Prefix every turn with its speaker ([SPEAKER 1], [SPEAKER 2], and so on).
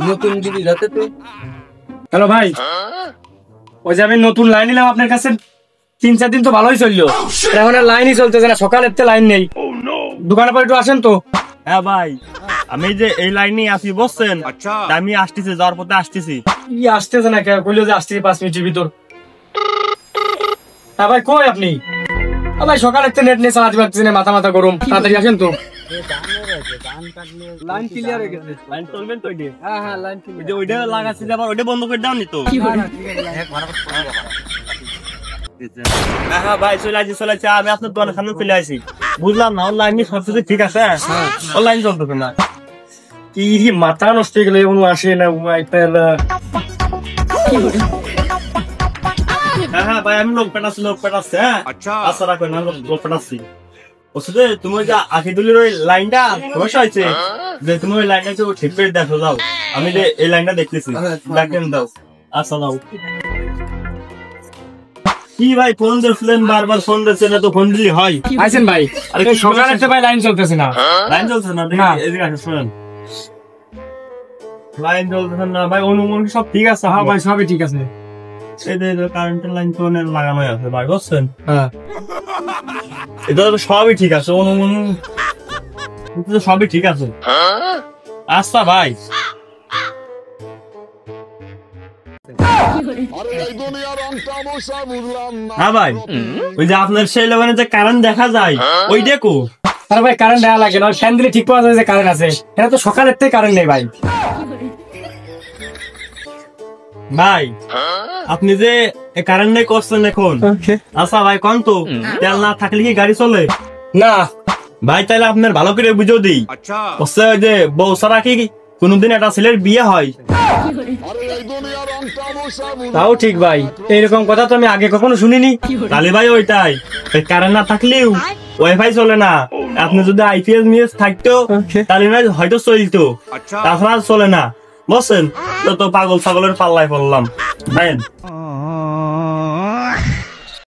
[SPEAKER 1] নতুন দিদি রাতে তো।
[SPEAKER 2] হ্যালো ভাই, ওই যে আমি নতুন লাইন নিলাম আপনার কাছে, 3-4 দিন তো ভালোই চললো, এখন আর লাইনই চলতেছে না, সকালের তো লাইন নেই। দোকানে পর একটু আসেন তো।
[SPEAKER 3] হ্যাঁ ভাই, আমি যে এই লাইনে আসি বসছেন, আমি আসতেছি, যাওয়ার পথে আসতেছি।
[SPEAKER 2] ই আসতেছে না, কইলো যে আসতেছি 5 মিনিটের ভিতর। হ্যাঁ ভাই, কই আপনি? ভাই সকালের তো নেট নিয়ে চালাতে পারছি না, মাথা মাথা গরম, তাড়াতাড়ি আসেন তো।
[SPEAKER 1] লাইন ক্লিয়ার হয়ে গেছে।
[SPEAKER 3] লাইন চলবেন তো?
[SPEAKER 1] হ্যাঁ হ্যাঁ, লাইন
[SPEAKER 3] ওই যে ওইটা লাগাচ্ছি, আবার ওইটা বন্ধ করে দাও নি তো। হ্যাঁ ভাই, চলে আসছি, আমি আপনার দোকানের সামনে চলে আসি। বুঝলাম না, অনলাইন সবকিছু ঠিক আছে, অনলাইন চলতেছে না।
[SPEAKER 2] কি মাথা নষ্ট হয়ে গেলে আসে না ওয়াইফাই।
[SPEAKER 3] হ্যাঁ ভাই, আমি লোক পেটাচ্ছি। হ্যাঁ আচ্ছা, রাখবেন না, লোক পেটাচ্ছি। ওষুধে তুমি ওই যে আখিদুলির ওই লাইনটা সমস্যা হয়েছে, যে তুমি ওই লাইনটা একটু ঠিক করে দেখো যাও। আমি যে এই লাইনটা দেখতেছি, দেখেন দাও। আচ্ছা দাও। কি ভাই ফোন দিয়েছিলেন, বারবার ফোন দিচ্ছেন, তো ফোন দিলি হয়?
[SPEAKER 2] আইছেন ভাই? আরে সকালের তো ভাই লাইন চলতেছে না।
[SPEAKER 3] লাইন চলছে না? দেখি এদিকে আসেন, শোনেন। লাইন চলতেছে না ভাই, অনুমান সব ঠিক আছে?
[SPEAKER 2] হ্যাঁ ভাই, সবই ঠিক আছে।
[SPEAKER 3] এই যে কারেন্টের লাইন তো লাগানো আছে ভাই, বুঝছেন?
[SPEAKER 2] হ্যাঁ,
[SPEAKER 3] এটা তো সবই ঠিক আছে, অনুমান সবই ঠিক আছে। আচ্ছা ভাই। হ্যাঁ ভাই, ওই যে আপনার সেই লেভেলে যে কারেন্ট দেখা যায়, ওই দেখো।
[SPEAKER 2] আরে ভাই কারেন্ট দেওয়া লাগে না, ফ্যান দিলে ঠিক পাওয়া যায় যে কারেন্ট আছে। এটা তো সকালের থেকে কারেন্ট নেই ভাই।
[SPEAKER 3] ভাই আপনি যে কারেন্ট নেই করছেন এখন, আচ্ছা ভাই কোন তো, তেল না থাকলে কি গাড়ি চলে?
[SPEAKER 2] না
[SPEAKER 3] ভাই তাহলে আপনার ভালো করে বুঝেও দিই, হচ্ছে ওই যে বউ ছাড়া কি কোনদিন একটা ছেলের বিয়ে হয়?
[SPEAKER 2] তাও ঠিক ভাই, এইরকম কথা তো আমি আগে কখনো শুনিনি।
[SPEAKER 3] তাহলে ভাই ওইটাই, কারেন্ট না থাকলেও ওয়াইফাই চলে না। আপনি যদি আইপিএস মিএস থাকতো তাহলে না হয়তো চলতো, তাছাড়া চলে না, বুঝছেন? তো পাগল ছাগলের পাল্লায় পড়লাম ভাই।